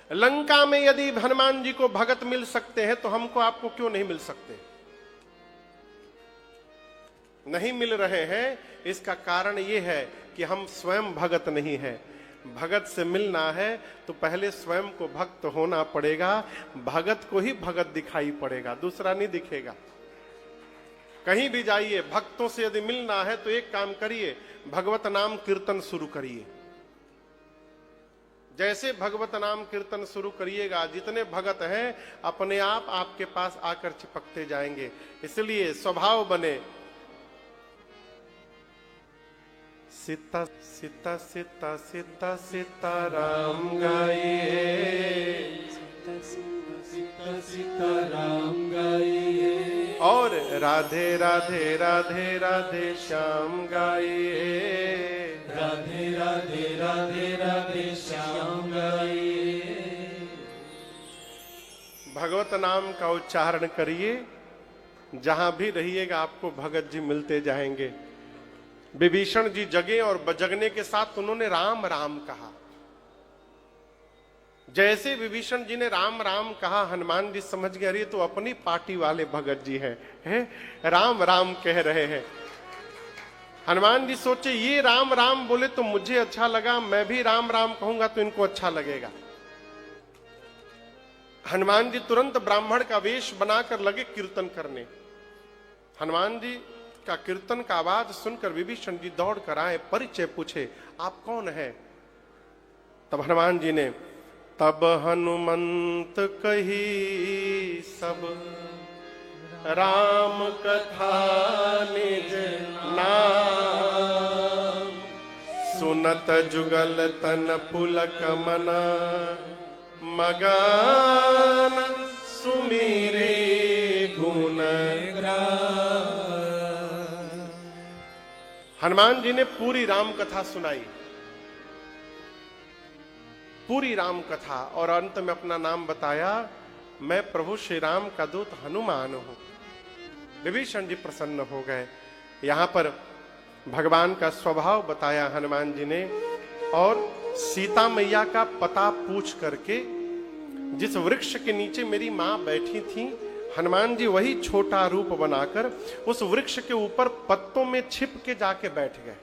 लंका में यदि हनुमान जी को भगत मिल सकते हैं तो हमको आपको क्यों नहीं मिल सकते? नहीं मिल रहे हैं, इसका कारण यह है कि हम स्वयं भगत नहीं है। भगत से मिलना है तो पहले स्वयं को भक्त होना पड़ेगा, भगत को ही भगत दिखाई पड़ेगा, दूसरा नहीं दिखेगा। कहीं भी जाइए, भक्तों से यदि मिलना है तो एक काम करिए, भगवत नाम कीर्तन शुरू करिए। जैसे भगवत नाम कीर्तन शुरू करिएगा, जितने भगत हैं अपने आप आपके पास आकर चिपकते जाएंगे। इसलिए स्वभाव बने, सीता सीता सीता सीता सीता राम गाइए, सीता सीता सीता सीता राम गाइए, और राधे राधे राधे राधे श्याम गाइए, राधे राधे राधे राधे श्याम गाइए। भगवत नाम का उच्चारण करिए, जहां भी रहिएगा आपको भगत जी मिलते जाएंगे। विभीषण जी जगे और जगने के साथ उन्होंने राम राम कहा। जैसे विभीषण जी ने राम राम कहा, हनुमान जी समझ गए अरे तो अपनी पार्टी वाले भगत जी हैं, राम राम कह रहे हैं। हनुमान जी सोचे ये राम राम बोले तो मुझे अच्छा लगा, मैं भी राम राम कहूंगा तो इनको अच्छा लगेगा। हनुमान जी तुरंत ब्राह्मण का वेश बनाकर लगे कीर्तन करने। हनुमान जी का कीर्तन का आवाज सुनकर विभीषण जी दौड़ कर आए, परिचय पूछे, आप कौन है? तब हनुमान जी ने, तब हनुमंत कही सब राम कथा निज नाम, सुनत जुगल तन पुलक मना, मगान सुमीरे गुण ग्राम। हनुमान जी ने पूरी राम कथा सुनाई, पूरी राम कथा, और अंत में अपना नाम बताया, मैं प्रभु श्री राम का दूत हनुमान हूं। विभीषण जी प्रसन्न हो गए। यहां पर भगवान का स्वभाव बताया हनुमान जी ने, और सीता मैया का पता पूछ करके जिस वृक्ष के नीचे मेरी मां बैठी थी, हनुमान जी वही छोटा रूप बनाकर उस वृक्ष के ऊपर पत्तों में छिप के जाके बैठ गए।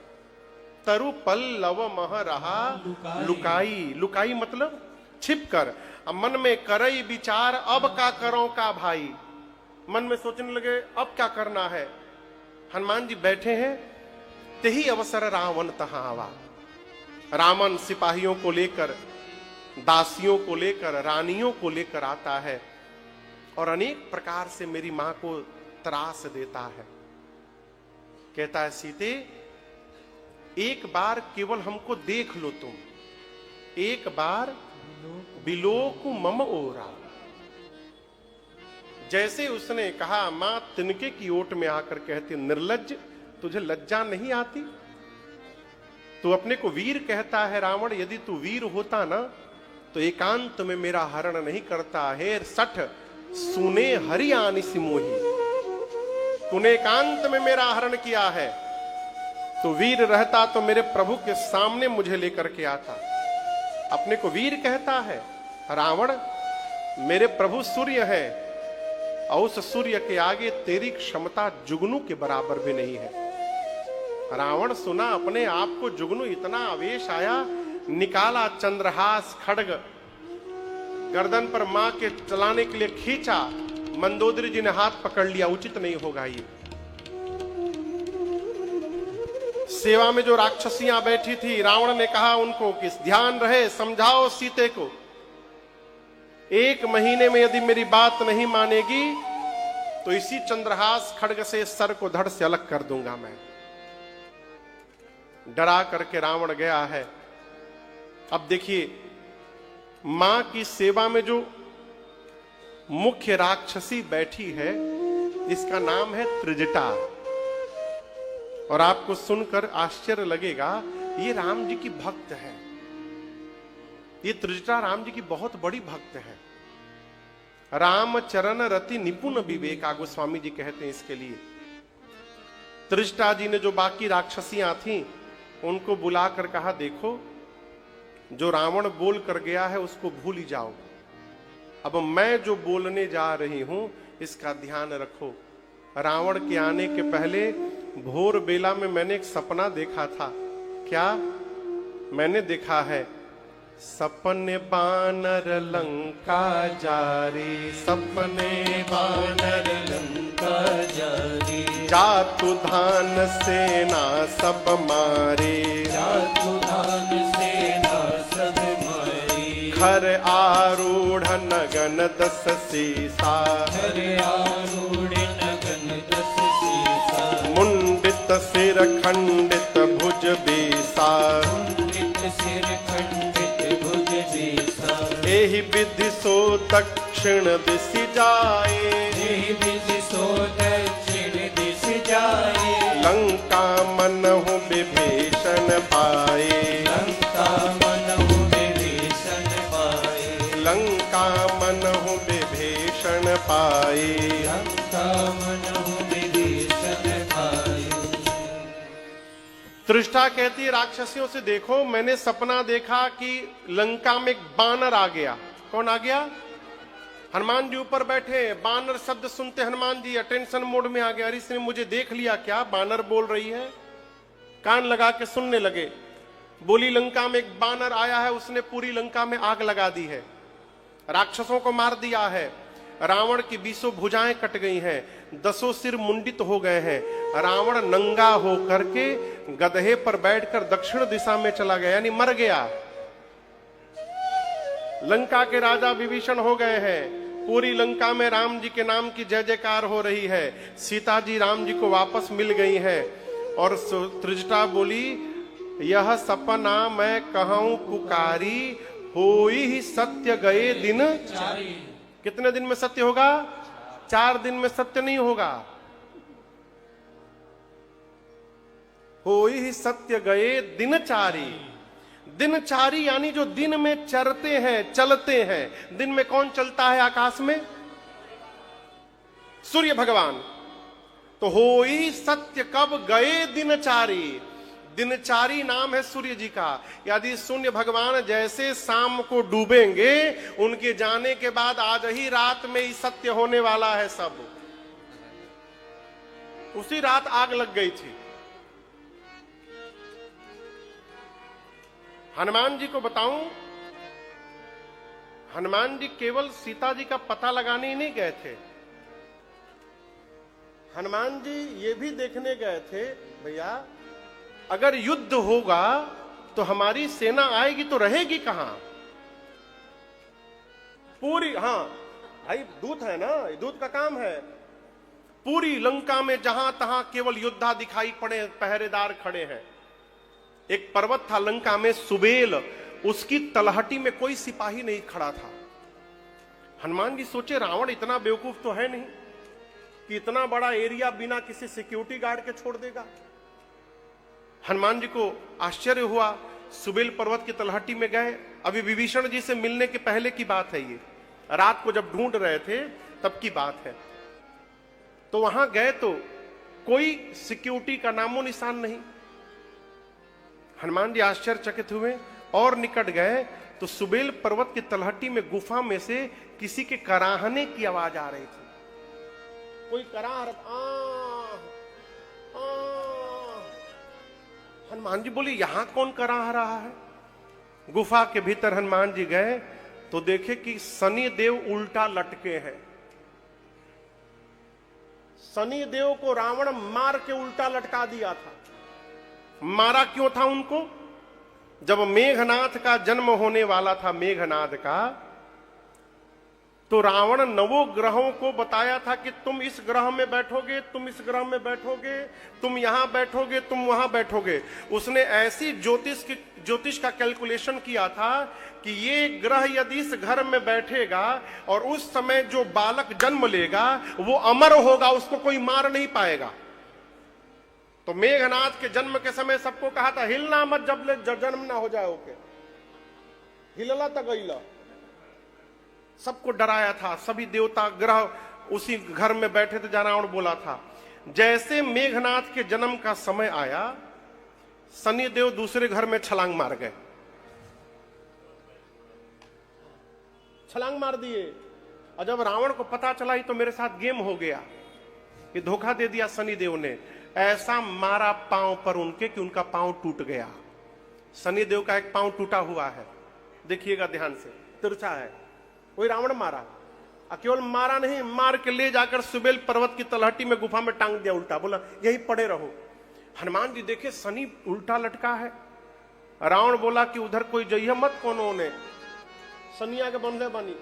तरु पल्लव मह रहा लुकाई, लुकाई मतलब छिप कर। अब मन में करई विचार, अब का करो का भाई, मन में सोचने लगे अब क्या करना है। हनुमान जी बैठे हैं, तेही अवसर रावण तहां आवा। रावण सिपाहियों को लेकर, दासियों को लेकर, रानियों को लेकर आता है और अनेक प्रकार से मेरी मां को त्रास देता है। कहता है, सीते एक बार केवल हमको देख लो तुम, एक बार बिलोकु मम ओरा। जैसे उसने कहा, मां तिनके की ओट में आकर कहती, निर्लज्ज, तुझे लज्जा नहीं आती? तू अपने को वीर कहता है रावण, यदि तू वीर होता ना तो एकांत में मेरा हरण नहीं करता। हेर सठ सुने हरियाणी सिमोही, तूने एकांत में मेरा हरण किया है, तो वीर रहता तो मेरे प्रभु के सामने मुझे लेकर के आता। अपने को वीर कहता है रावण, मेरे प्रभु सूर्य है, और उस सूर्य के आगे तेरी क्षमता जुगनू के बराबर भी नहीं है। रावण सुना अपने आप को जुगनू, इतना आवेश आया, निकाला चंद्रहास खड्ग, गर्दन पर मां के चलाने के लिए खींचा। मंदोदरी जी ने हाथ पकड़ लिया, उचित नहीं होगा ये। सेवा में जो राक्षसियां बैठी थी, रावण ने कहा उनको कि ध्यान रहे, समझाओ सीते को, 1 महीने में यदि मेरी बात नहीं मानेगी तो इसी चंद्रहास खड्ग से सर को धड़ से अलग कर दूंगा मैं। डरा करके रावण गया है। अब देखिए, मां की सेवा में जो मुख्य राक्षसी बैठी है, इसका नाम है त्रिजटा। और आपको सुनकर आश्चर्य लगेगा, ये राम जी की भक्त है। ये त्रिजटा राम जी की बहुत बड़ी भक्त है। राम चरण रति निपुण विवेका, गोस्वामी जी कहते हैं इसके लिए। त्रिजटा जी ने जो बाकी राक्षसियां थीं उनको बुलाकर कहा, देखो जो रावण बोल कर गया है उसको भूल ही जाओ। अब मैं जो बोलने जा रही हूं इसका ध्यान रखो। रावण के आने के पहले भोर बेला में मैंने एक सपना देखा था। क्या मैंने देखा है? सपने बानर लंका जारी, सपने बानर लंका जारी, जातु धान सेना सब मारे, जातु धान सेना सब मारी, खर आरूढ़ नगन दस सीसा, खर आरूढ़ नगन दस सीसा, मुंडित सिर खंडित भुज बीसा, मुंडित सिर खंडित एहि विधि सो दक्षिण दिश जाए, एहि विधि सो दक्षिण दिश जाए, लंका मनहु विभीषण पाए, लंका मनहु विभीषण पाए, लंका मनहु विभीषण पाए, लंका मनहु विभीषण पाए। तृष्टा कहती है राक्षसियों से, देखो मैंने सपना देखा कि लंका में एक बानर आ गया। कौन आ गया? हनुमान जी ऊपर बैठे, बानर शब्द सुनते हनुमान जी अटेंशन मोड में आ गए। अरे इसने मुझे देख लिया क्या? बानर बोल रही है। कान लगा के सुनने लगे। बोली लंका में एक बानर आया है, उसने पूरी लंका में आग लगा दी है, राक्षसों को मार दिया है, रावण की 20 भुजाएं कट गई हैं, 10 सिर मुंडित हो गए हैं। रावण नंगा होकर के गधे पर बैठकर दक्षिण दिशा में चला गया, यानी मर गया। लंका के राजा विभीषण हो गए हैं। पूरी लंका में राम जी के नाम की जय जयकार हो रही है। सीता जी राम जी को वापस मिल गई हैं। और त्रिजटा बोली, यह सपना मैं कहूं पुकारी, होई ही सत्य गए दिन चारी। कितने दिन में सत्य होगा? 4 दिन में सत्य नहीं होगा। होई ही सत्य गए दिनचारी। दिनचारी यानी जो दिन में चरते हैं, चलते हैं। दिन में कौन चलता है आकाश में? सूर्य भगवान। तो होई सत्य कब गए दिनचारी। दिनचारी नाम है सूर्य जी का। यदि सूर्य भगवान जैसे शाम को डूबेंगे, उनके जाने के बाद आज ही रात में ही सत्य होने वाला है सब। उसी रात आग लग गई थी। हनुमान जी को बताऊं, हनुमान जी केवल सीता जी का पता लगाने ही नहीं गए थे। हनुमान जी ये भी देखने गए थे, भैया अगर युद्ध होगा तो हमारी सेना आएगी तो रहेगी कहां? पूरी, हाँ भाई दूत है ना, दूत का काम है। पूरी लंका में जहां तहां केवल योद्धा दिखाई पड़े, पहरेदार खड़े हैं। एक पर्वत था लंका में सुबेल, उसकी तलहटी में कोई सिपाही नहीं खड़ा था। हनुमान जी सोचे रावण इतना बेवकूफ तो है नहीं कि इतना बड़ा एरिया बिना किसी सिक्योरिटी गार्ड के छोड़ देगा। हनुमान जी को आश्चर्य हुआ। सुबेल पर्वत की तलहटी में गए। अभी विभीषण जी से मिलने के पहले की बात है, ये रात को जब ढूंढ रहे थे तब की बात है। तो वहां गए तो कोई सिक्योरिटी का नामो निशान नहीं। हनुमान जी आश्चर्यचकित हुए और निकट गए तो सुबेल पर्वत की तलहटी में गुफा में से किसी के कराहने की आवाज आ रही थी। कोई कराह हनुमान जी बोले यहां कौन कराह रहा है? गुफा के भीतर हनुमान जी गए तो देखे कि शनि देव उल्टा लटके हैं। शनि देव को रावण मार के उल्टा लटका दिया था। मारा क्यों था उनको? जब मेघनाथ का जन्म होने वाला था, मेघनाथ का, तो रावण नवों ग्रहों को बताया था कि तुम इस ग्रह में बैठोगे, तुम इस ग्रह में बैठोगे, तुम यहां बैठोगे, तुम वहां बैठोगे। उसने ऐसी ज्योतिष का कैलकुलेशन किया था कि ये ग्रह यदि इस घर में बैठेगा और उस समय जो बालक जन्म लेगा वो अमर होगा, उसको कोई मार नहीं पाएगा। तो मेघनाथ के जन्म के समय सबको कहा था हिलना मत जब जन्म ना हो जाए। ओके, हिलला तक गईला, सबको डराया था। सभी देवता ग्रह उसी घर में बैठे थे। रावण बोला था। जैसे मेघनाथ के जन्म का समय आया, शनि देव दूसरे घर में छलांग मार गए। छलांग मार दिए। और जब रावण को पता चला ही तो मेरे साथ गेम हो गया, ये धोखा दे दिया शनिदेव ने। ऐसा मारा पांव पर उनके कि उनका पांव टूट गया। शनिदेव का एक पांव टूटा हुआ है, देखिएगा ध्यान से, तिरछा है। वही रावण मारा, केवल मारा नहीं, मार के ले जाकर सुबेल पर्वत की तलहटी में गुफा में टांग दिया उल्टा, बोला यही पड़े रहो। हनुमान जी देखे शनि उल्टा लटका है। रावण बोला कि उधर कोई जइए मत, कोनो ने शनिया के बंधे बनी,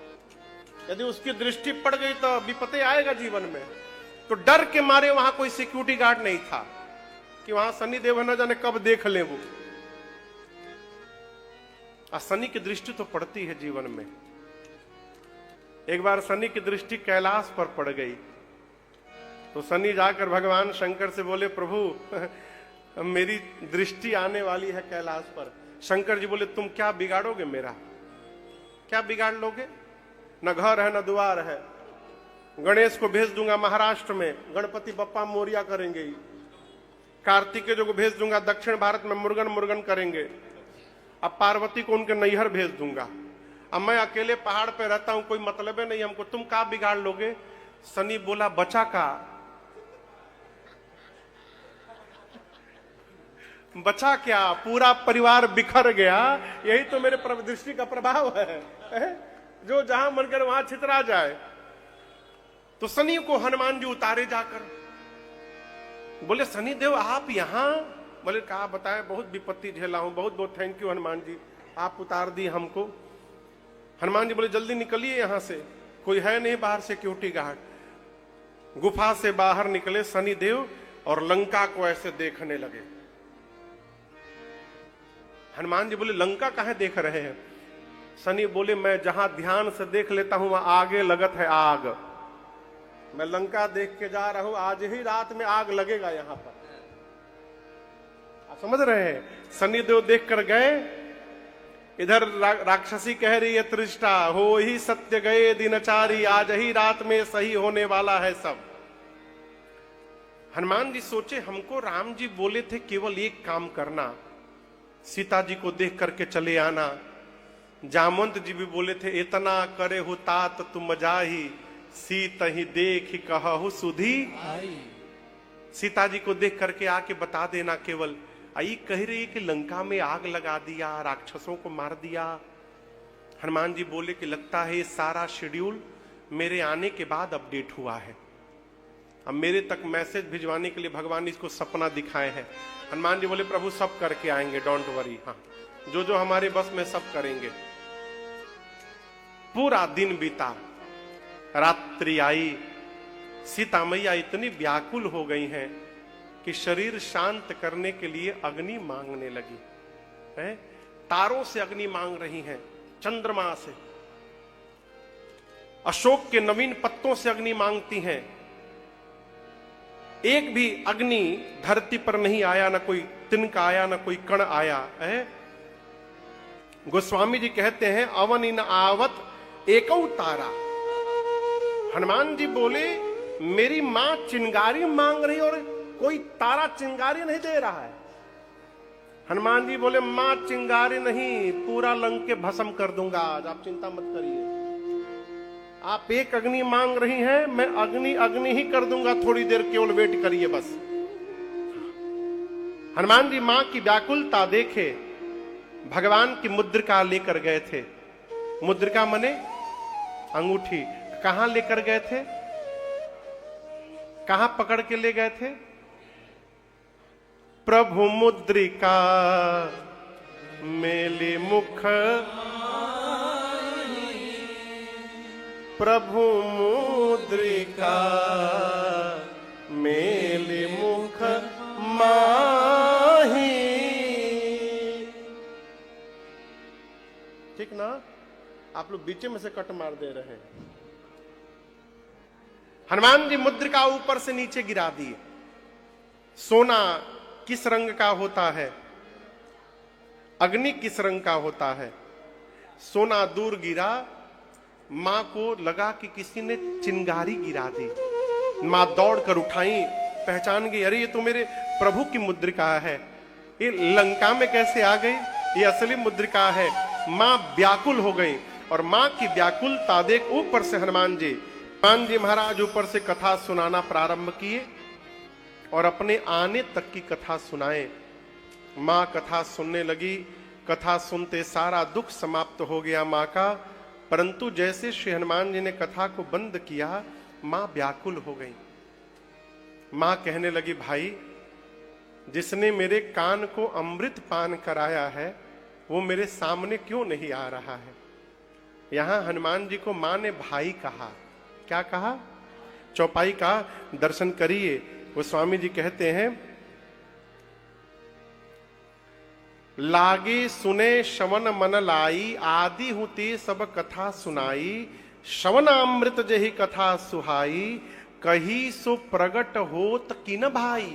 यदि उसकी दृष्टि पड़ गई तो विपत्ति आएगा जीवन में। तो डर के मारे वहां कोई सिक्योरिटी गार्ड नहीं था कि वहां शनि देव न जाने कब देख ले वो। शनि की दृष्टि तो पड़ती है जीवन में। एक बार शनि की दृष्टि कैलाश पर पड़ गई तो शनि जाकर भगवान शंकर से बोले, प्रभु मेरी दृष्टि आने वाली है कैलाश पर। शंकर जी बोले, तुम क्या बिगाड़ोगे मेरा, क्या बिगाड़ लोगे? न घर है न द्वार है। गणेश को भेज दूंगा महाराष्ट्र में, गणपति बप्पा मोरिया करेंगे। कार्तिकेय को भेज दूंगा दक्षिण भारत में, मुर्गन मुर्गन करेंगे। अब पार्वती को उनके नैहर भेज दूंगा। अब मैं अकेले पहाड़ पे रहता हूं, कोई मतलब है नहीं हमको, तुम क्या बिगाड़ लोगे? शनि बोला, बचा का, बचा क्या, पूरा परिवार बिखर गया। यही तो मेरे दृष्टि का प्रभाव है, जो जहां मन कर वहां छितरा जाए। तो शनि को हनुमान जी उतारे जाकर, बोले शनि देव आप यहां? बोले कहा बताए, बहुत विपत्ति झेला हूं, बहुत बहुत थैंक यू हनुमान जी, आप उतार दिए हमको। हनुमान जी बोले जल्दी निकलिए यहां से, कोई है नहीं बाहर सिक्योरिटी गार्ड। गुफा से बाहर निकले शनि देव और लंका को ऐसे देखने लगे। हनुमान जी बोले लंका कहां देख रहे हैं? शनि बोले मैं जहां ध्यान से देख लेता हूं वहां आगे लगत है आग। मैं लंका देख के जा रहा हूं, आज ही रात में आग लगेगा यहां पर। आप समझ रहे हैं? शनिदेव देख कर गए, इधर राक्षसी कह रही है त्रिष्टा, हो ही सत्य गए दिनचारी, आज ही रात में सही होने वाला है सब। हनुमान जी सोचे हमको राम जी बोले थे केवल एक काम करना, सीता जी को देख करके चले आना। जामवंत जी भी बोले थे इतना करे हो तात तुम जाही, सीता ही देख कहु सुधी। सीता जी को देख करके आके बता देना केवल। आई कह रही कि लंका में आग लगा दिया, राक्षसों को मार दिया। हनुमान जी बोले कि लगता है ये सारा शेड्यूल मेरे आने के बाद अपडेट हुआ है। अब मेरे तक मैसेज भिजवाने के लिए भगवान इसको सपना दिखाए हैं। हनुमान जी बोले प्रभु सब करके आएंगे, डोंट वरी। हाँ, जो जो हमारे बस में सब करेंगे। पूरा दिन बीता, रात्रि आई, सीता मैया इतनी व्याकुल हो गई हैं कि शरीर शांत करने के लिए अग्नि मांगने लगी है। तारों से अग्नि मांग रही हैं, चंद्रमा से, अशोक के नवीन पत्तों से अग्नि मांगती हैं। एक भी अग्नि धरती पर नहीं आया, ना कोई तिनका आया, ना कोई कण आया है। गोस्वामी जी कहते हैं अवन इन आवत एकौ तारा। हनुमान जी बोले मेरी मां चिंगारी मांग रही और कोई तारा चिंगारी नहीं दे रहा है। हनुमान जी बोले मां चिंगारी नहीं, पूरा लंके भस्म कर दूंगा आज, आप चिंता मत करिए। आप एक अग्नि मांग रही हैं, मैं अग्नि अग्नि ही कर दूंगा, थोड़ी देर केवल वेट करिए बस। हनुमान जी मां की व्याकुलता देखे, भगवान की मुद्रिका लेकर गए थे। मुद्रिका मने अंगूठी। कहां लेकर गए थे? कहां पकड़ के ले गए थे? प्रभु मुद्रिका मेले मुख, प्रभु मुद्रिका मेले मुख माही। ठीक ना? आप लोग बीच में से कट मार दे रहे हैं। हनुमान जी मुद्रिका ऊपर से नीचे गिरा दिए। सोना किस रंग का होता है? अग्नि किस रंग का होता है? सोना दूर गिरा, मां को लगा कि किसी ने चिंगारी गिरा दी। मां दौड़कर उठाई, पहचान गई, अरे ये तो मेरे प्रभु की मुद्रिका है, ये लंका में कैसे आ गई? ये असली मुद्रिका है। मां व्याकुल हो गई। और मां की व्याकुलता देख ऊपर से हनुमान जी महाराज ऊपर से कथा सुनाना प्रारंभ किए और अपने आने तक की कथा सुनाए। मां कथा सुनने लगी। कथा सुनते सारा दुख समाप्त हो गया मां का। परंतु जैसे श्री हनुमान जी ने कथा को बंद किया, मां व्याकुल हो गई। मां कहने लगी, भाई जिसने मेरे कान को अमृत पान कराया है वो मेरे सामने क्यों नहीं आ रहा है। यहां हनुमान जी को मां ने भाई कहा। क्या कहा? चौपाई का दर्शन करिए। वो स्वामी जी कहते हैं, लागे सुने श्रवण मन लाई, आदि हुते सब कथा सुनाई, श्रवण अमृत जही कथा सुहाई, कही सो प्रगट होत किन भाई।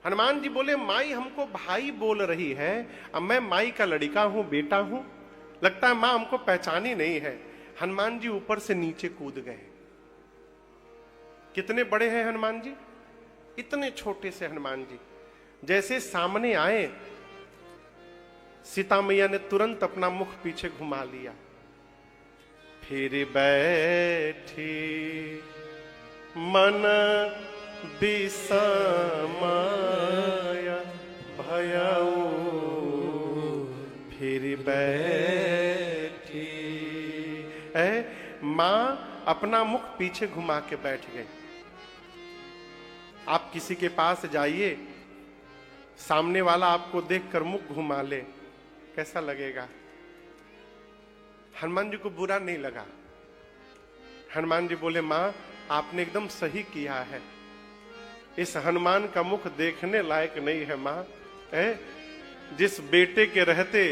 हनुमान जी बोले, माई हमको भाई बोल रही है। अब मैं माई का लड़का हूं, बेटा हूं, लगता है मां हमको पहचानी नहीं है। हनुमान जी ऊपर से नीचे कूद गए। कितने बड़े हैं हनुमान जी, इतने छोटे से हनुमान जी। जैसे सामने आए, सीता मैया ने तुरंत अपना मुख पीछे घुमा लिया। फिर बैठी मन विषमय भयउ, फिर बैठी। मां अपना मुख पीछे घुमा के बैठ गई। आप किसी के पास जाइए, सामने वाला आपको देखकर मुख घुमा ले, कैसा लगेगा? हनुमान जी को बुरा नहीं लगा। हनुमान जी बोले, मां आपने एकदम सही किया है। इस हनुमान का मुख देखने लायक नहीं है मां। जिस बेटे के रहते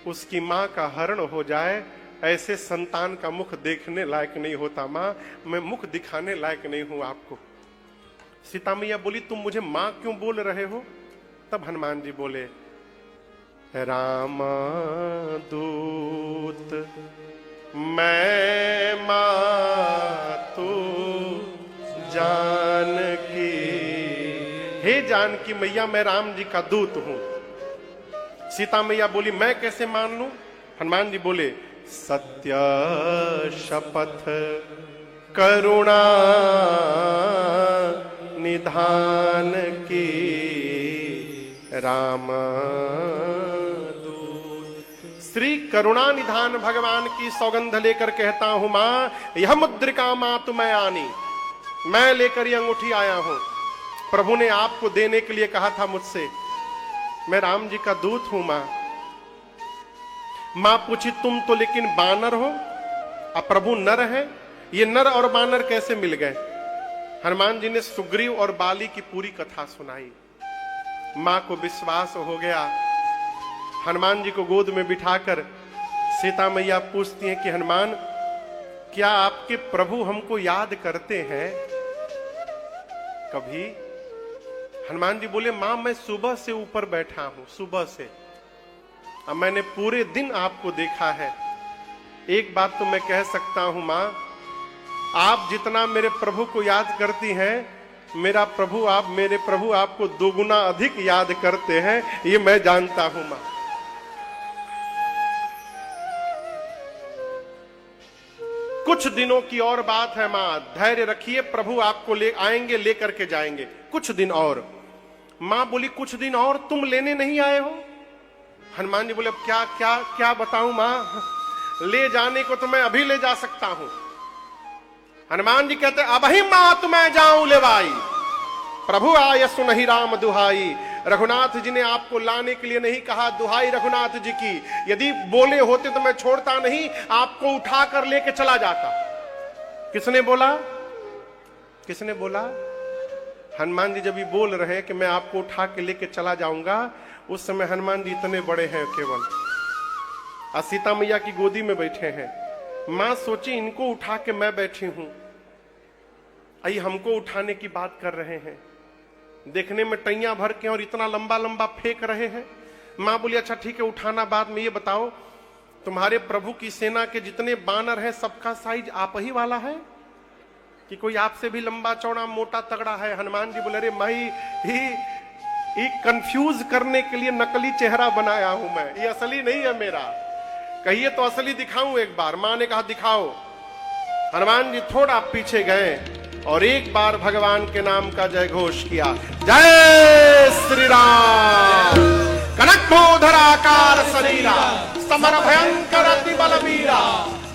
उसकी मां का हरण हो जाए, ऐसे संतान का मुख देखने लायक नहीं होता मां। मैं मुख दिखाने लायक नहीं हूं आपको। सीता मैया बोली, तुम मुझे मां क्यों बोल रहे हो? तब हनुमान जी बोले, राम दूत मैं मातु जानकी। हे जानकी मैया, मैं राम जी का दूत हूं। सीता मैया बोली, मैं कैसे मान लूं? हनुमान जी बोले, सत्य शपथ करुणा निधान की, राम श्री करुणा निधान भगवान की सौगंध लेकर कहता हूं मां, यह मुद्रिका मां तुम्हें आनी, मैं लेकर यह अंगूठी आया हूं। प्रभु ने आपको देने के लिए कहा था मुझसे, मैं राम जी का दूत हूं मां। मां पूछी, तुम तो लेकिन बानर हो, अब प्रभु नर है, ये नर और बानर कैसे मिल गए? हनुमान जी ने सुग्रीव और बाली की पूरी कथा सुनाई। मां को विश्वास हो गया। हनुमान जी को गोद में बिठाकर सीता मैया पूछती हैं कि हनुमान, क्या आपके प्रभु हमको याद करते हैं कभी? हनुमान जी बोले, मां मैं सुबह से ऊपर बैठा हूं, सुबह से। अब मैंने पूरे दिन आपको देखा है। एक बात तो मैं कह सकता हूं मां, आप जितना मेरे प्रभु को याद करती हैं, मेरे प्रभु आपको दोगुना अधिक याद करते हैं, ये मैं जानता हूं मां। कुछ दिनों की और बात है मां, धैर्य रखिए, प्रभु आपको ले आएंगे, लेकर के जाएंगे, कुछ दिन और। मां बोली, कुछ दिन और तुम लेने नहीं आए हो? हनुमान जी बोले, अब क्या क्या क्या बताऊं मां, ले जाने को तो मैं अभी ले जा सकता हूं। हनुमान जी कहते, अब ही मात मैं जाऊं लेवाई, प्रभु आय सुनहि राम दुहाई। रघुनाथ जी ने आपको लाने के लिए नहीं कहा, दुहाई रघुनाथ जी की, यदि बोले होते तो मैं छोड़ता नहीं, आपको उठाकर लेके चला जाता। किसने बोला? किसने बोला? हनुमान जी जब ये बोल रहे हैं कि मैं आपको उठा के लेके चला जाऊंगा, उस समय हनुमान जी इतने बड़े हैं केवल, और सीता मैया की गोदी में बैठे हैं। मां सोची, इनको उठा के मैं बैठी हूं, आई हमको उठाने की बात कर रहे हैं, देखने में टैया भर के और इतना लंबा लंबा फेंक रहे हैं। मां बोली, अच्छा ठीक है उठाना बाद में, ये बताओ तुम्हारे प्रभु की सेना के जितने बानर हैं सबका साइज आप ही वाला है कि कोई आपसे भी लंबा चौड़ा मोटा तगड़ा है? हनुमान जी बोले, अरे माई ही कंफ्यूज करने के लिए नकली चेहरा बनाया हूं मैं, ये असली नहीं है मेरा। कहिए तो असली दिखाऊं एक बार। मां ने कहा दिखाओ। हनुमान जी थोड़ा पीछे गए और एक बार भगवान के नाम का जय घोष किया, जय श्री राम। कनकभूधर आकार शरीरा, समर भयंकर अति बलवीरा।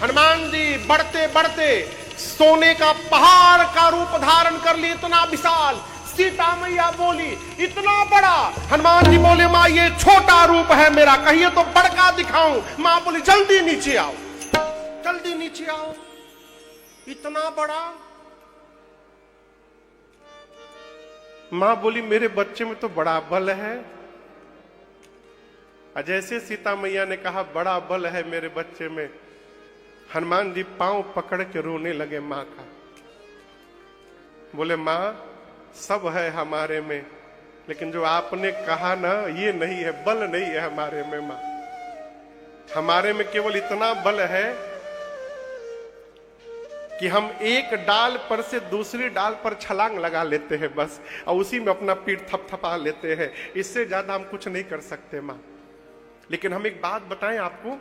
हनुमान जी बढ़ते बढ़ते सोने का पहाड़ का रूप धारण कर लिए, इतना विशाल। सीता मैया बोली इतना बड़ा। हनुमान जी बोले मां ये छोटा रूप है मेरा, कहिए तो बड़का दिखाऊं। मां बोली जल्दी नीचे आओ, जल्दी नीचे आओ। इतना बड़ा। मां बोली मेरे बच्चे में तो बड़ा बल है। जैसे सीता मैया ने कहा बड़ा बल है मेरे बच्चे में, हनुमान जी पांव पकड़ के रोने लगे मां का। बोले मां सब है हमारे में, लेकिन जो आपने कहा ना ये नहीं है, बल नहीं है हमारे में मां। हमारे में केवल इतना बल है कि हम एक डाल पर से दूसरी डाल पर छलांग लगा लेते हैं बस, और उसी में अपना पीठ थपथपा लेते हैं। इससे ज्यादा हम कुछ नहीं कर सकते मां। लेकिन हम एक बात बताएं आपको,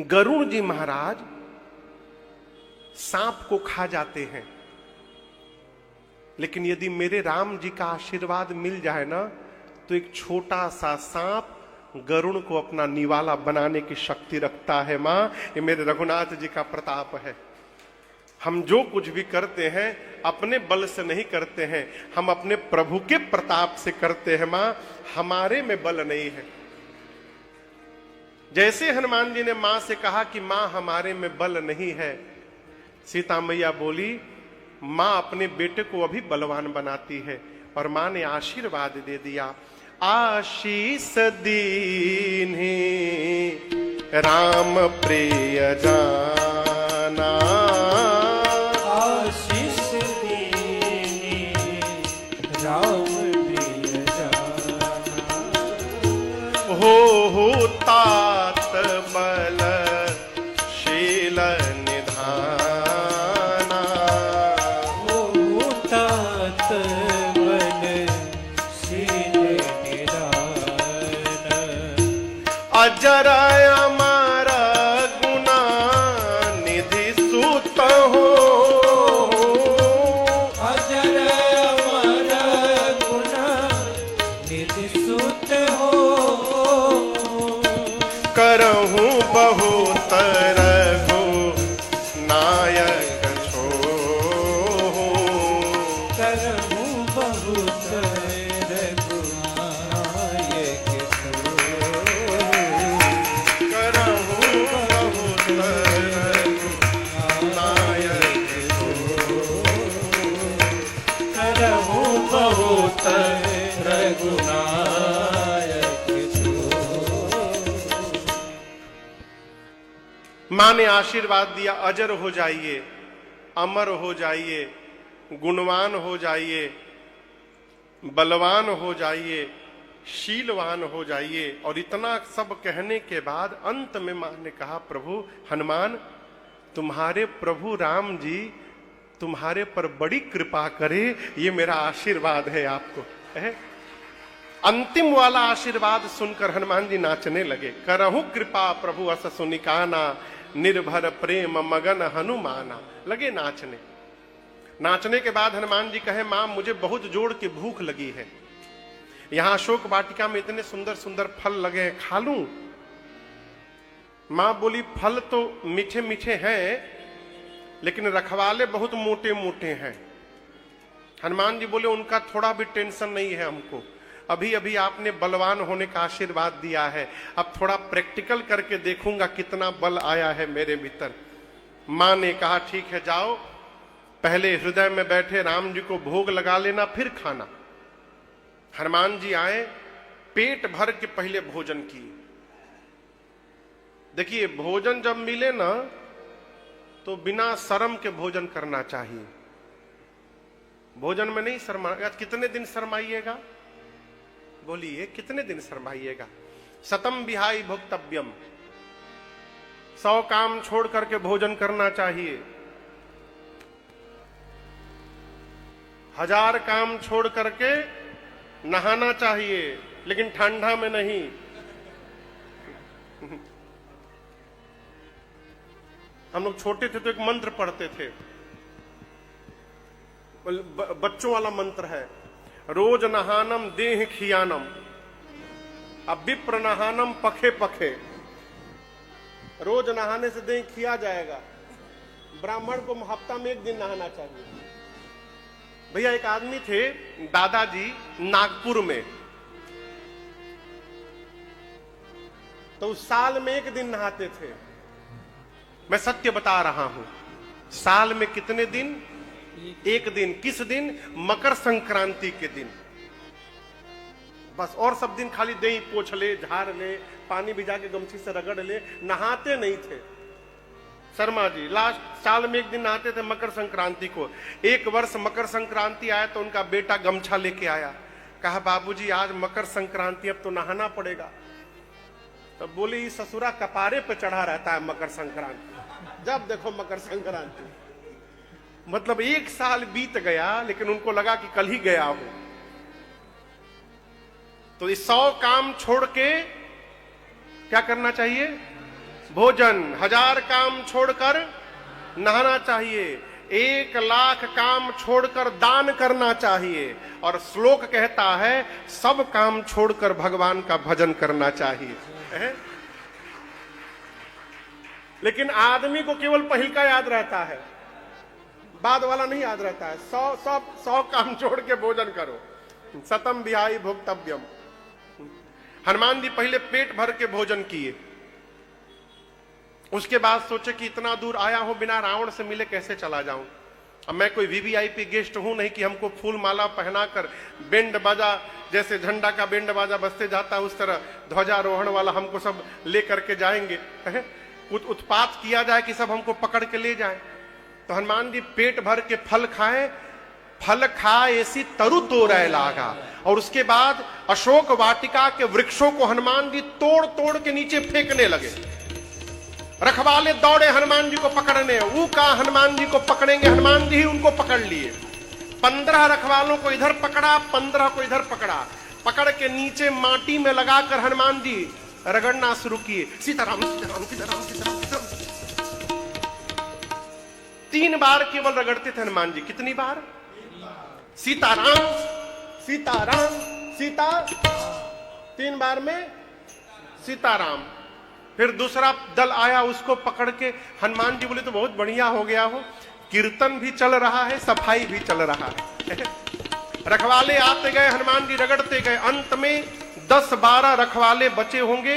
गरुड़ जी महाराज सांप को खा जाते हैं, लेकिन यदि मेरे राम जी का आशीर्वाद मिल जाए ना तो एक छोटा सा सांप गरुड़ को अपना निवाला बनाने की शक्ति रखता है मां। ये मेरे रघुनाथ जी का प्रताप है। हम जो कुछ भी करते हैं अपने बल से नहीं करते हैं, हम अपने प्रभु के प्रताप से करते हैं मां। हमारे में बल नहीं है। जैसे हनुमान जी ने मां से कहा कि मां हमारे में बल नहीं है, सीता मैया बोली मां अपने बेटे को अभी बलवान बनाती है, और मां ने आशीर्वाद दे दिया, आशीष दीन्हि राम प्रिय जाना। आशीष दीन्हि राम प्रिय जाना। हो तात बल शील अजर अमर गुना निधि सुत हो। अजर अमर गुना निधि सुत हो। करहूं बहुत रघु नायक छोहु। करहूं बहुत रघु नायक बहुत रघुनायक। मां ने आशीर्वाद दिया, अजर हो जाइए, अमर हो जाइए, गुणवान हो जाइए, बलवान हो जाइए, शीलवान हो जाइए। और इतना सब कहने के बाद अंत में मां ने कहा प्रभु हनुमान तुम्हारे प्रभु राम जी तुम्हारे पर बड़ी कृपा करे, ये मेरा आशीर्वाद है आपको है? अंतिम वाला आशीर्वाद सुनकर हनुमान जी नाचने लगे। करहु कृपा प्रभु अस सुनिकाना, निर्भर प्रेम मगन हनुमाना। लगे नाचने। नाचने के बाद हनुमान जी कहे मां मुझे बहुत जोर की भूख लगी है, यहां अशोक वाटिका में इतने सुंदर सुंदर फल लगे हैं, खा लूं? मां बोली फल तो मीठे मीठे हैं, लेकिन रखवाले बहुत मोटे मोटे हैं। हनुमान जी बोले उनका थोड़ा भी टेंशन नहीं है हमको, अभी अभी आपने बलवान होने का आशीर्वाद दिया है, अब थोड़ा प्रैक्टिकल करके देखूंगा कितना बल आया है मेरे भीतर। मां ने कहा ठीक है जाओ, पहले हृदय में बैठे राम जी को भोग लगा लेना, फिर खाना। हनुमान जी आए, पेट भर के पहले भोजन किए। देखिए भोजन जब मिले ना तो बिना शर्म के भोजन करना चाहिए। भोजन में नहीं शर्मा। कितने दिन शर्माइएगा? बोलिए कितने दिन शर्माइएगा? शतम विहाय भोक्तव्यम, 100 काम छोड़ करके भोजन करना चाहिए। 1000 काम छोड़ करके नहाना चाहिए, लेकिन ठंडा में नहीं। हम लोग छोटे थे तो एक मंत्र पढ़ते थे, बच्चों वाला मंत्र है, रोज नहानम देह खियानम, अब विप्र नहानम पखे पखे। रोज नहाने से देह खिया जाएगा। ब्राह्मण को हफ्ता में 1 दिन नहाना चाहिए। भैया एक आदमी थे दादाजी नागपुर में, तो उस साल में 1 दिन नहाते थे। मैं सत्य बता रहा हूं, साल में कितने दिन? 1 दिन। किस दिन? मकर संक्रांति के दिन। बस, और सब दिन खाली दही पोछ ले, झाड़ ले, पानी भिजा के गमछी से रगड़ ले, नहाते नहीं थे। शर्मा जी लास्ट साल में 1 दिन नहाते थे, मकर संक्रांति को। एक वर्ष मकर संक्रांति आया तो उनका बेटा गमछा लेके आया, कहा बाबूजी आज मकर संक्रांति, अब तो नहाना पड़ेगा। तो बोले ये ससुरा कपारे पे चढ़ा रहता है मकर संक्रांति, जब देखो मकर संक्रांति। मतलब 1 साल बीत गया, लेकिन उनको लगा कि कल ही गया हो। तो ये 100 काम छोड़ के क्या करना चाहिए? भोजन। 1000 काम छोड़कर नहाना चाहिए। 1 लाख काम छोड़कर दान करना चाहिए। और श्लोक कहता है सब काम छोड़कर भगवान का भजन करना चाहिए। लेकिन आदमी को केवल पहिल का याद रहता है, बाद वाला नहीं याद रहता है। 100 काम छोड़ के भोजन करो। सतम विहाई भोक्तव्यम। हनुमान जी पहले पेट भर के भोजन किए, उसके बाद सोचे कि इतना दूर आया हूं, बिना रावण से मिले कैसे चला जाऊं। अब मैं कोई वीवीआईपी गेस्ट हूं नहीं कि हमको फूल माला पहनाकर बैंड बाजा, जैसे झंडा का बैंड बाजा बजते जाता है उस तरह ध्वजारोहण वाला हमको सब ले करके जाएंगे, कुछ उत्पात किया जाए कि सब हमको पकड़ के ले जाए। तो हनुमान जी पेट भर के फल खाए, फल खाए ऐसी तरु तोड़े लागा। और उसके बाद अशोक वाटिका के वृक्षों को हनुमान जी तोड़ तोड़ के नीचे फेंकने लगे। रखवाले दौड़े हनुमान जी को पकड़ने, वो कहा हनुमान जी को पकड़ेंगे, हनुमान जी ही उनको पकड़ लिए। 15 रखवालों को इधर पकड़ा, 15 को इधर पकड़ा, पकड़ के नीचे माटी में लगाकर हनुमान जी रगड़ना शुरू किए, सीताराम सीताराम सीताराम सीताराम सीताराम। 3 बार केवल रगड़ते थे हनुमान जी। कितनी बार? सीताराम सीताराम सीता, 3 बार में सीताराम। फिर दूसरा दल आया, उसको पकड़ के हनुमान जी बोले तो बहुत बढ़िया हो गया हो, कीर्तन भी चल रहा है, सफाई भी चल रहा है। रखवाले आते गए, हनुमान जी रगड़ते गए। अंत में 10-12 रखवाले बचे होंगे।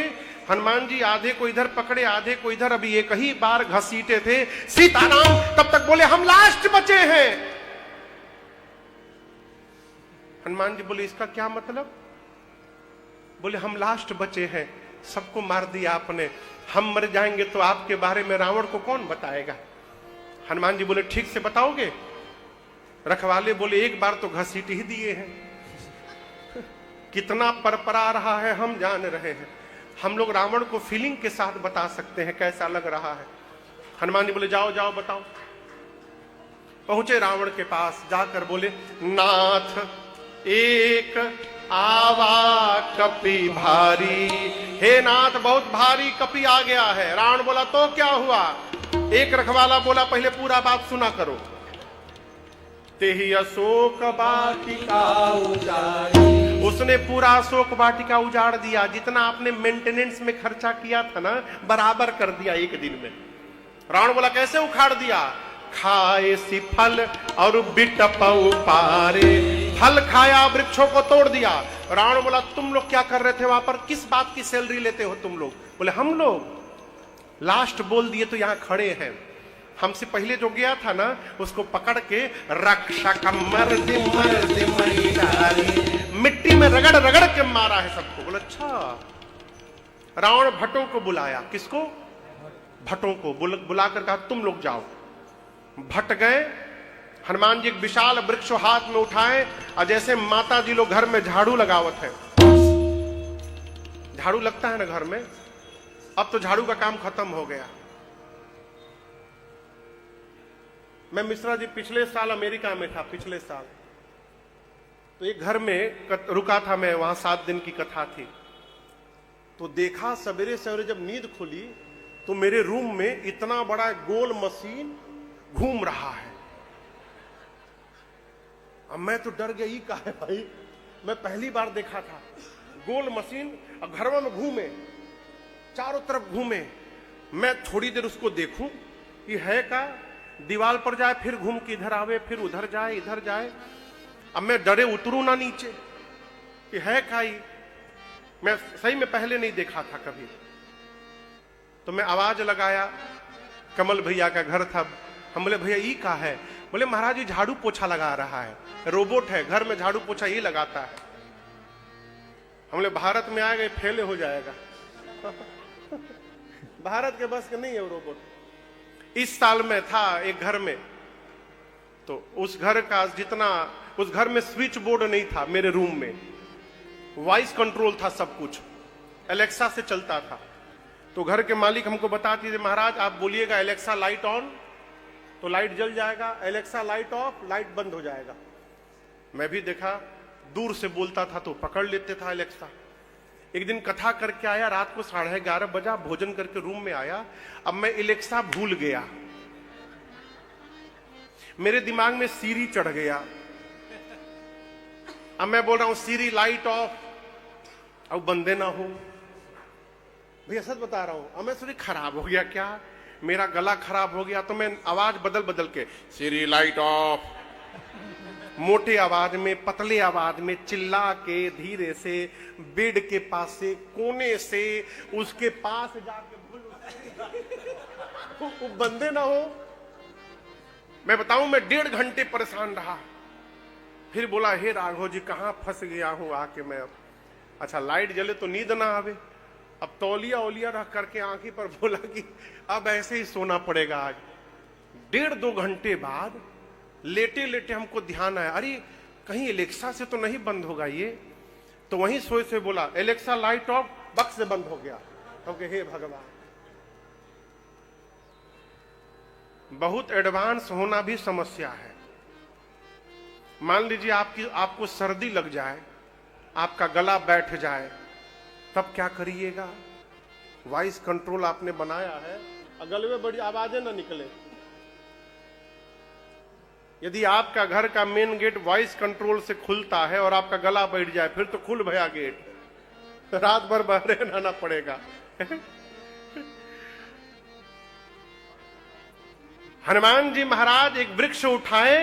हनुमान जी आधे को इधर पकड़े, आधे को इधर। अभी एक ही बार घसीटे थे, सीताराम। तब तक बोले हम लास्ट बचे हैं। हनुमान जी बोले इसका क्या मतलब? बोले हम लास्ट बचे हैं, सबको मार दिया आपने, हम मर जाएंगे तो आपके बारे में रावण को कौन बताएगा? हनुमान जी बोले ठीक से बताओगे? रखवाले बोले एक बार तो घसीट ही दिए हैं, कितना परपरा रहा है हम जान रहे हैं। हम लोग रावण को फीलिंग के साथ बता सकते हैं कैसा लग रहा है। हनुमान जी बोले जाओ जाओ बताओ। पहुंचे रावण के पास, जाकर बोले नाथ एक आवा कपि भारी। हे नाथ बहुत भारी कपि आ गया है। रावण बोला तो क्या हुआ? एक रखवाला बोला पहले पूरा बात सुना करो। तेहि अशोक वाटिका उजाड़ी। उसने पूरा अशोक वाटिका उजाड़ दिया। जितना आपने मेंटेनेंस में खर्चा किया था ना, बराबर कर दिया 1 दिन में। रावण बोला कैसे उखाड़ दिया? खाए सी फल और बिटपऊ पारे। फल खाया, वृक्षों को तोड़ दिया। रावण बोला तुम लोग क्या कर रहे थे वहां पर? किस बात की सैलरी लेते हो तुम लोग? बोले हम लोग लास्ट बोल दिए तो यहां खड़े हैं। हमसे पहले जो गया था ना, उसको पकड़ के रक्षक मर्दी मर्दी मिट्टी में रगड़ रगड़ के मारा है सबको। बोले अच्छा। रावण भट्टों को बुलाया। किसको? भट्टों को बुलाकर कहा तुम लोग जाओ। भट्ट गए। हनुमान जी एक विशाल वृक्ष हाथ में उठाए, और जैसे माता जी लोग घर में झाड़ू लगावत है, झाड़ू लगता है ना घर में, अब तो झाड़ू का काम खत्म हो गया। मैं मिश्रा जी पिछले साल अमेरिका में था, पिछले साल तो एक घर में रुका था मैं, वहां 7 दिन की कथा थी। तो देखा सवेरे सवेरे जब नींद खुली तो मेरे रूम में इतना बड़ा गोल मशीन घूम रहा है। अब मैं तो डर गई, का है भाई, मैं पहली बार देखा था गोल मशीन, घरों में घूमे, चारों तरफ घूमे। मैं थोड़ी देर उसको देखूं, ये है का, दीवार पर जाए फिर घूम के इधर आवे, फिर उधर जाए इधर जाए। अब मैं डरे उतरू ना नीचे कि है का ही, मैं सही में पहले नहीं देखा था कभी। तो मैं आवाज लगाया, कमल भैया का घर था। हम बोले भैया ये का है? बोले महाराज ये झाड़ू पोछा लगा रहा है, रोबोट है, घर में झाड़ू पोछा ये लगाता है। हम बोले भारत में आएगा फेले हो जाएगा भारत के बस के नहीं है वो रोबोट। इस साल में था एक घर में, तो उस घर का जितना, उस घर में स्विच बोर्ड नहीं था, मेरे रूम में वॉइस कंट्रोल था, सब कुछ एलेक्सा से चलता था। तो घर के मालिक हमको बताती थी महाराज आप बोलिएगा एलेक्सा लाइट ऑन, तो लाइट जल जाएगा, एलेक्सा लाइट ऑफ, लाइट बंद हो जाएगा। मैं भी देखा, दूर से बोलता था तो पकड़ लेते था एलेक्सा। एक दिन कथा करके आया, रात को 11:30 बजा, भोजन करके रूम में आया। अब मैं एलेक्सा भूल गया, मेरे दिमाग में सीरी चढ़ गया। अब मैं बोल रहा हूं सीरी लाइट ऑफ, अब बंदे ना हो। भैया सच बता रहा हूं। अब मैं सोची खराब हो गया क्या, मेरा गला खराब हो गया। तो मैं आवाज बदल बदल के सीरी लाइट ऑफ, मोटे आवाज में, पतले आवाज में, चिल्ला के, धीरे से, बेड के पास से, कोने से, उसके पास जाके वो बंदे ना हो। मैं बताऊं मैं 1.5 घंटे परेशान रहा। फिर बोला हे राघव जी कहां फंस गया हूं आके मैं। अब अच्छा लाइट जले तो नींद ना आवे। अब तौलिया ओलिया रख करके आंखी पर बोला कि अब ऐसे ही सोना पड़ेगा आज। 1.5-2 घंटे बाद लेटे लेटे हमको ध्यान आया, अरे कहीं एलेक्सा से तो नहीं बंद होगा ये। तो वहीं सोए से बोला एलेक्सा लाइट ऑफ, बक से बंद हो गया। तो हे भगवान, बहुत एडवांस होना भी समस्या है। मान लीजिए आपको सर्दी लग जाए, आपका गला बैठ जाए, तब क्या करिएगा? वॉइस कंट्रोल आपने बनाया है, गले में बड़ी आवाजें ना निकले। यदि आपका घर का मेन गेट वॉइस कंट्रोल से खुलता है और आपका गला बैठ जाए, फिर तो खुल भया गेट, रात भर बाहर रहना पड़ेगा। हनुमान जी महाराज एक वृक्ष उठाए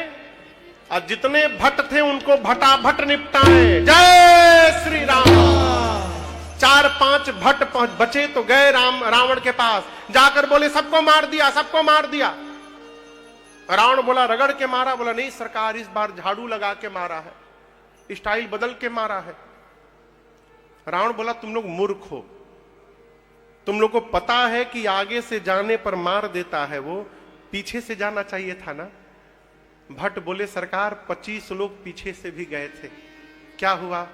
और जितने भट्ट थे उनको भटाभट निपटाए। जय श्री राम। 4-5 भट्ट बचे तो गए रावण के पास, जाकर बोले सबको मार दिया, सबको मार दिया। रावण बोला रगड़ के मारा, बोला नहीं सरकार इस बार झाड़ू लगा के मारा है, स्टाइल बदल के मारा है। रावण बोला तुम लोग मूर्ख हो, तुम लोग को पता है कि आगे से जाने पर मार देता है वो, पीछे से जाना चाहिए था ना। भट्ट बोले सरकार 25 लोग पीछे से भी गए थे, क्या हुआ?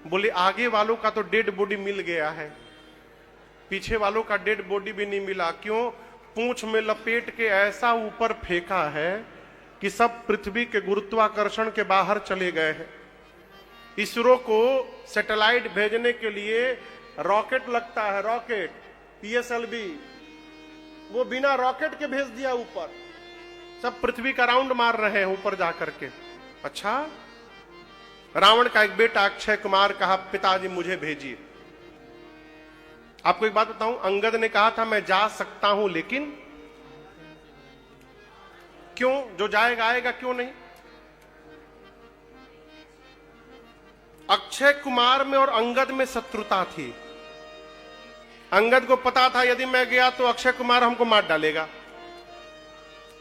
बोले आगे वालों का तो डेड बॉडी मिल गया है, पीछे वालों का डेड बॉडी भी नहीं मिला। क्यों? पूंछ में लपेट के ऐसा ऊपर फेंका है कि सब पृथ्वी के गुरुत्वाकर्षण के बाहर चले गए हैं। इसरो को सैटेलाइट भेजने के लिए रॉकेट लगता है, रॉकेट PSLV, वो बिना रॉकेट के भेज दिया ऊपर। सब पृथ्वी का राउंड मार रहे हैं ऊपर जाकर के। अच्छा, रावण का एक बेटा अक्षय कुमार कहा पिताजी मुझे भेजिए। आपको एक बात बताऊं, अंगद ने कहा था मैं जा सकता हूं, लेकिन क्यों? जो जाएगा आएगा, क्यों नहीं? अक्षय कुमार में और अंगद में शत्रुता थी। अंगद को पता था यदि मैं गया तो अक्षय कुमार हमको मार डालेगा।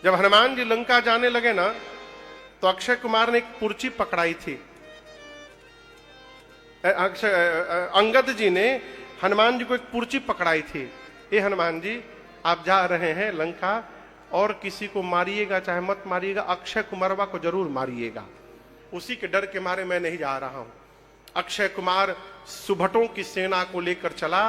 जब हनुमान जी लंका जाने लगे ना, तो अक्षय कुमार ने एक पुर्ची पकड़ाई थी। अंगद जी ने हनुमान जी को एक पुर्ची पकड़ाई थी, ये हनुमान जी आप जा रहे हैं लंका, और किसी को मारिएगा चाहे मत मारिएगा, अक्षय कुमारवा को जरूर मारिएगा। उसी के डर के मारे मैं नहीं जा रहा हूं। अक्षय कुमार सुभटों की सेना को लेकर चला।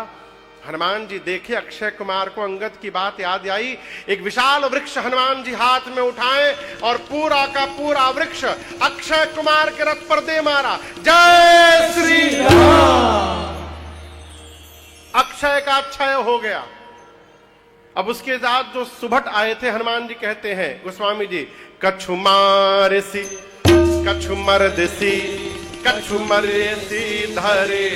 हनुमान जी देखे अक्षय कुमार को, अंगद की बात याद आई। एक विशाल वृक्ष हनुमान जी हाथ में उठाए और पूरा का पूरा वृक्ष अक्षय कुमार के रथ पर दे मारा। जय श्री राम। अक्षय का क्षय हो गया। अब उसके साथ जो सुभट आए थे, हनुमान जी कहते हैं गोस्वामी जी, कछु मारसी कछु मर्दसी कछु मरेसी धरे।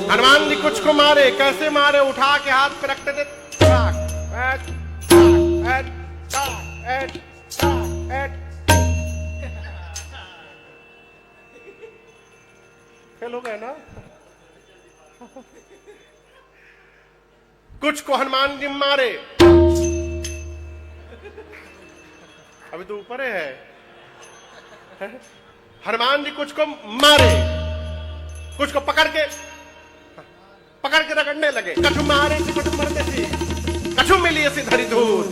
हनुमान जी कुछ को मारे, कैसे मारे? उठा के हाथ पे रखते थे, फेल हो गए ना। कुछ को हनुमान जी मारे, अभी तो ऊपर है। हनुमान जी कुछ को मारे, कुछ को पकड़ के रगड़ने लगे। कछु मारे सी कछु मरते सी, कछु मिली सी धरी धूर,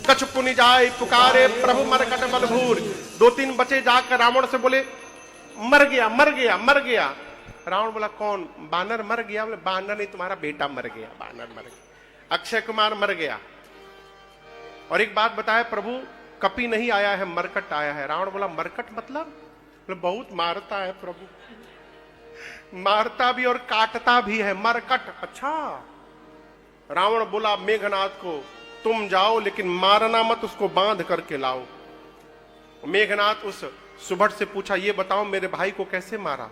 कछु पुनि जाय पुकारे प्रभु मरकट बलभूर। 2-3 बचे जाकर रावण से बोले, मर गया मर गया मर गया। रावण बोला, कौन? बानर मर गया? बोले, बानर नहीं, तुम्हारा बेटा मर गया, बानर मर गया, अक्षय कुमार मर गया। और एक बात बताया, प्रभु कपि नहीं आया है, मरकट आया है। रावण बोला, मरकट मतलब? बोले, बहुत मारता है प्रभु, मारता भी और काटता भी है, मरकट। अच्छा। रावण बोला मेघनाथ को, तुम जाओ लेकिन मारना मत, उसको बांध करके लाओ। मेघनाथ उस सुभट से पूछा, ये बताओ मेरे भाई को कैसे मारा?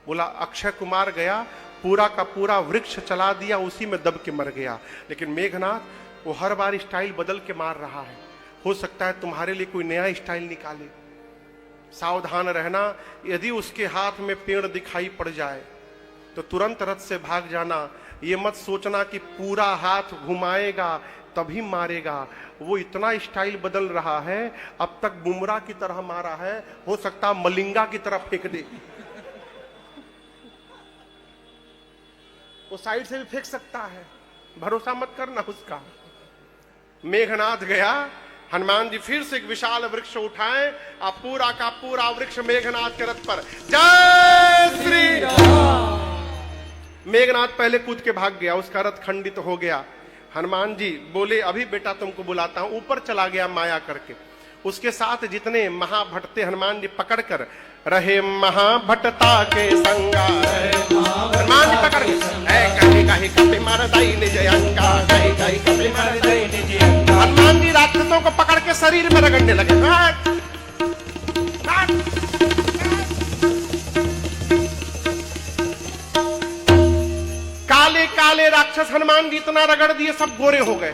बोला, अक्षय कुमार गया, पूरा का पूरा वृक्ष चला दिया, उसी में दब के मर गया। लेकिन मेघनाथ वो हर बार स्टाइल बदल के मार रहा है, हो सकता है तुम्हारे लिए कोई नया स्टाइल निकाले, सावधान रहना। यदि उसके हाथ में पेड़ दिखाई पड़ जाए तो तुरंत रथ से भाग जाना। ये मत सोचना कि पूरा हाथ घुमाएगा तभी मारेगा, वो इतना स्टाइल बदल रहा है, अब तक बुमराह की तरह मारा है, हो सकता मलिंगा की तरह फेंक दे, वो साइड से भी फेंक सकता है, भरोसा मत करना उसका। मेघनाथ गया, हनुमान जी फिर से एक विशाल वृक्ष उठाए, और पूरा का पूरा वृक्ष मेघनाथ के रथ पर। जय श्री राम। मेघनाथ पहले कूद के भाग गया, उसका रथ खंडित हो गया। हनुमान जी बोले, अभी बेटा तुमको बुलाता हूं। ऊपर चला गया माया करके। उसके साथ जितने महाभट थे, हनुमान जी पकड़कर रहे महाभटता के संगा। हनुमान जी पकड़ के, कहीं कहीं कपि मर दई निज अंगा, कहीं कहीं कपि मर दई निज अंगा। हनुमान जी राक्षसों को पकड़ के शरीर में रगड़ने लगे। काले काले राक्षस हनुमान जी इतना रगड़ दिए, सब गोरे हो गए,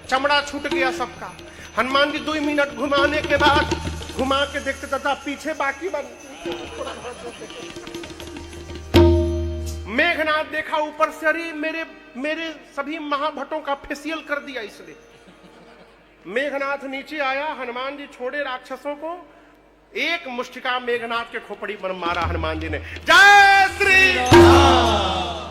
चमड़ा छूट गया सबका। हनुमान जी 2 मिनट घुमाने के बाद घुमा के देखते तथा पीछे बाकी बन। मेघनाथ देखा ऊपर से, अरे मेरे सभी महाभटों का फेसियल कर दिया इसने। मेघनाथ नीचे आया, हनुमान जी छोड़े राक्षसों को, एक मुष्टिका मेघनाथ के खोपड़ी पर मारा हनुमान जी ने। जय श्री राम।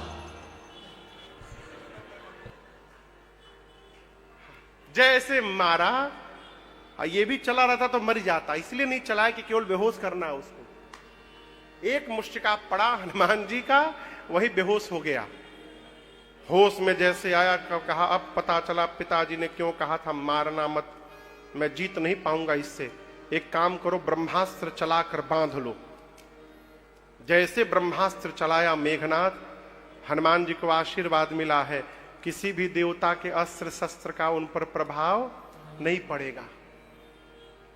जैसे मारा, ये भी चला रहता तो मर जाता, इसलिए नहीं चला कि केवल बेहोश करना है उसको। एक मुष्टिका पड़ा हनुमान जी का, वही बेहोश हो गया। होश में जैसे आया, कहा अब पता चला पिताजी ने क्यों कहा था मारना मत, मैं जीत नहीं पाऊंगा इससे। एक काम करो, ब्रह्मास्त्र चलाकर बांध लो। जैसे ब्रह्मास्त्र चलाया मेघनाथ, हनुमान जी को आशीर्वाद मिला है, किसी भी देवता के अस्त्र शस्त्र का उन पर प्रभाव नहीं पड़ेगा।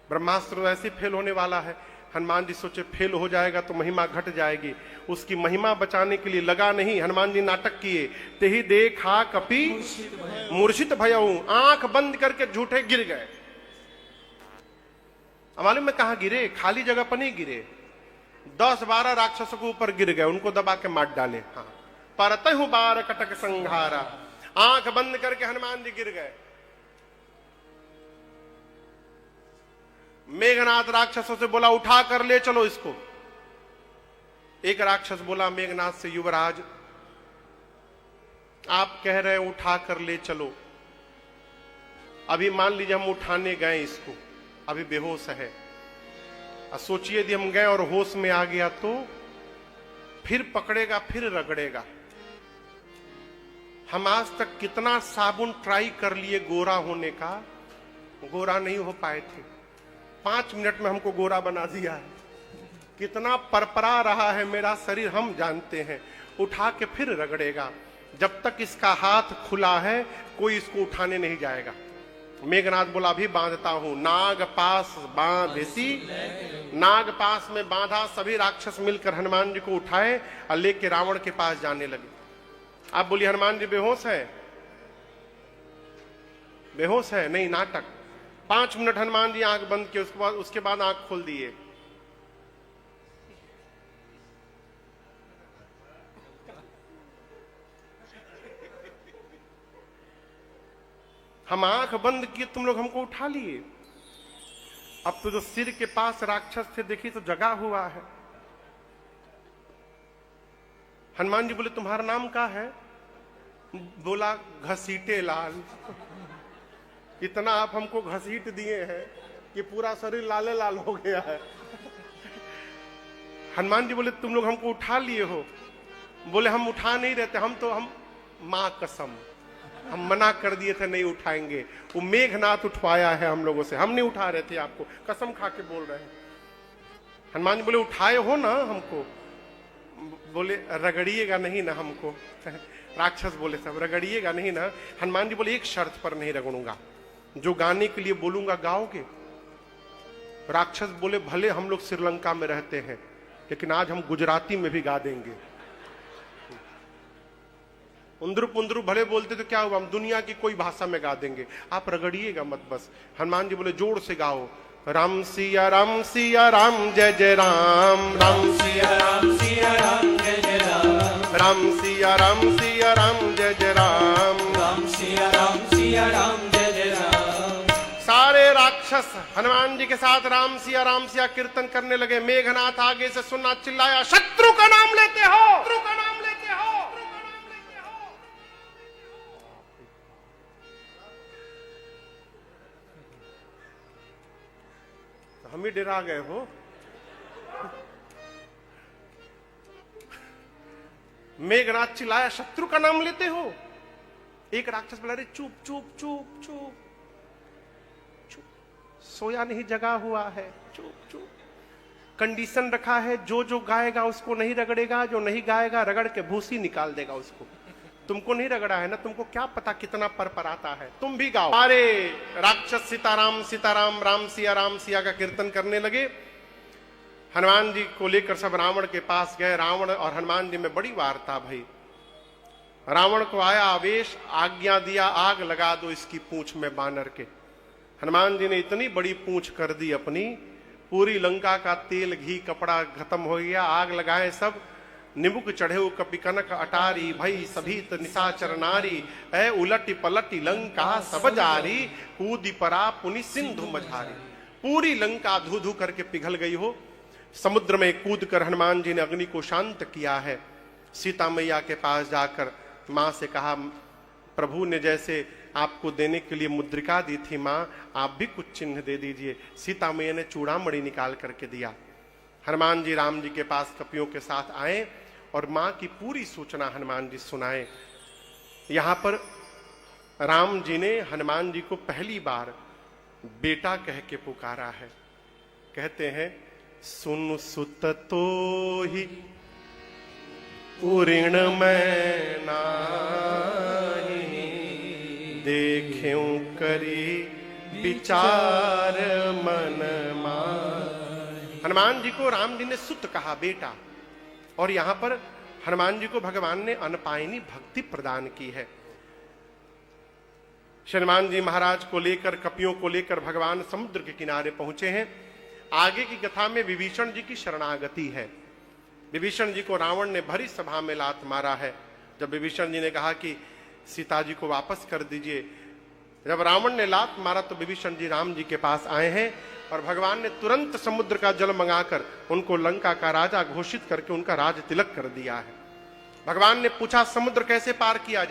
ब्रह्मास्त्र ऐसे फेल होने वाला है। हनुमान जी सोचे फेल हो जाएगा तो महिमा घट जाएगी, उसकी महिमा बचाने के लिए लगा नहीं। हनुमान जी नाटक किए, तेही देखा कपि मूर्छित भयऊ, आंख बंद करके झूठे गिर गए। मालूम में कहां गिरे? खाली जगह पर नहीं गिरे, 10-12 राक्षसों के ऊपर गिर गए, उनको दबा के मार डाले। हाँ, परतहु बार कटक संघारा, आंख बंद करके हनुमान जी गिर गए। मेघनाथ राक्षसों से बोला, उठा कर ले चलो इसको। एक राक्षस बोला मेघनाथ से, युवराज आप कह रहे हैं उठा कर ले चलो, अभी मान लीजिए हम उठाने गए इसको, अभी बेहोश है, सोचिए यदि हम गए और होश में आ गया तो फिर पकड़ेगा, फिर रगड़ेगा। हम आज तक कितना साबुन ट्राई कर लिए गोरा होने का, गोरा नहीं हो पाए थे। 5 मिनट में हमको गोरा बना दिया है। कितना परपरा रहा है मेरा शरीर हम जानते हैं। उठा के फिर रगड़ेगा। जब तक इसका हाथ खुला है कोई इसको उठाने नहीं जाएगा। मेघनाथ बोला अभी बांधता हूं। नाग पास बांधसी, नाग पास में बांधा। सभी राक्षस मिलकर हनुमान जी को उठाए और लेके रावण के पास जाने लगे। आप बोलिए हनुमान जी बेहोश है? बेहोश है? नहीं, नाटक। 5 मिनट हनुमान जी आंख बंद किए, उसके बाद आंख खोल दिए। हम आंख बंद किए, तुम लोग हमको उठा लिए। अब तो जो सिर के पास राक्षस थे देखी तो जगा हुआ है। हनुमान जी बोले तुम्हारा नाम क्या है? बोला घसीटे लाल। इतना आप हमको घसीट दिए हैं कि पूरा शरीर लाले लाल हो गया है। हनुमान जी बोले तुम लोग हमको उठा लिए हो? बोले हम उठा नहीं रहते, हम मां कसम हम मना कर दिए थे नहीं उठाएंगे। वो मेघनाथ उठवाया है हम लोगों से, हम नहीं उठा रहे थे आपको, कसम खा के बोल रहे हैं। हनुमान जी बोले उठाए हो ना हमको? बोले रगड़िएगा नहीं ना हमको। राक्षस बोले सब रगड़िएगा नहीं ना? हनुमान जी बोले एक शर्त पर नहीं रगड़ूंगा, जो गाने के लिए बोलूंगा गाओगे? राक्षस बोले भले हम लोग श्रीलंका में रहते हैं लेकिन आज हम गुजराती में भी गा देंगे। उंदरू पुंदरू भले बोलते तो क्या हुआ, हम दुनिया की कोई भाषा में गा देंगे, आप रगड़िएगा मत बस। हनुमान जी बोले जोर से गाओ, राम सिया राम सिया राम जय जय राम, राम सिया राम सिया राम जय जय राम, राम सिया राम सिया राम जय जय राम, राम सिया राम सिया राम जय जय राम। सारे राक्षस हनुमान जी के साथ राम सिया कीर्तन करने लगे। मेघनाथ आगे से सुनना चिल्लाया, शत्रु का नाम लेते हो, शत्रु का नाम लेते हो। हम ही डरा गए हो। मेघनाथ चिल्लाया, शत्रु का नाम लेते हो? एक राक्षस बोला, अरे चुप चुप चुप चुप चुप, सोया नहीं जगा हुआ है, चुप चुप। कंडीशन रखा है, जो जो गाएगा उसको नहीं रगड़ेगा, जो नहीं गाएगा रगड़ के भूसी निकाल देगा उसको। तुमको नहीं रगड़ा है ना, तुमको क्या पता कितना पर आता है, तुम भी गाओ। अरे राक्षस सीताराम सीताराम राम सिया का कीर्तन करने लगे। हनुमान जी को लेकर सब रावण के पास गए। रावण और हनुमान जी में बड़ी वार्ता भई। रावण को आया आवेश, आज्ञा दिया आग लगा दो इसकी पूंछ में बानर के। हनुमान जी ने इतनी बड़ी पूंछ कर दी अपनी, पूरी लंका का तेल घी कपड़ा खत्म हो गया। आग लगाए सब, निमुक चढ़े कपि कनक अटारी, भई सभी निशाचर नारी, ऐ उलटी पलटी लंका सब जारी, कूदी परा पुनि सिंधु मझारी। पूरी लंका धू धू करके पिघल गई हो। समुद्र में कूद कर हनुमान जी ने अग्नि को शांत किया है। सीता मैया के पास जाकर मां से कहा, प्रभु ने जैसे आपको देने के लिए मुद्रिका दी थी मां, आप भी कुछ चिन्ह दे दीजिए। सीता मैया ने चूड़ामणि निकाल करके दिया। हनुमान जी राम जी के पास कपियों के साथ आए और मां की पूरी सूचना हनुमान जी सुनाए। यहां पर राम जी ने हनुमान जी को पहली बार बेटा कह के पुकारा है। कहते हैं, सुन सुत तो ही उऋण मैं नाही, देख्यूं करी विचार मन माही। हनुमान जी को राम जी ने सुत कहा, बेटा। और यहां पर हनुमान जी को भगवान ने अनपायनी भक्ति प्रदान की है। हनुमान जी महाराज को लेकर, कपियों को लेकर भगवान समुद्र के किनारे पहुंचे हैं। आगे की कथा में विभीषण जी की शरणागति है। विभीषण जी को रावण ने भरी सभा में लात मारा है। जब विभीषण जी ने कहा कि सीता जी को वापस कर दीजिए, जब रावण ने लात मारा तो विभीषण जी राम जी के पास आए हैं और भगवान ने तुरंत समुद्र का जल मंगाकर उनको लंका का राजा घोषित करके उनका राज तिलक कर दिया है। भगवान ने पूछा, समुद्र कैसे पार किया जाए?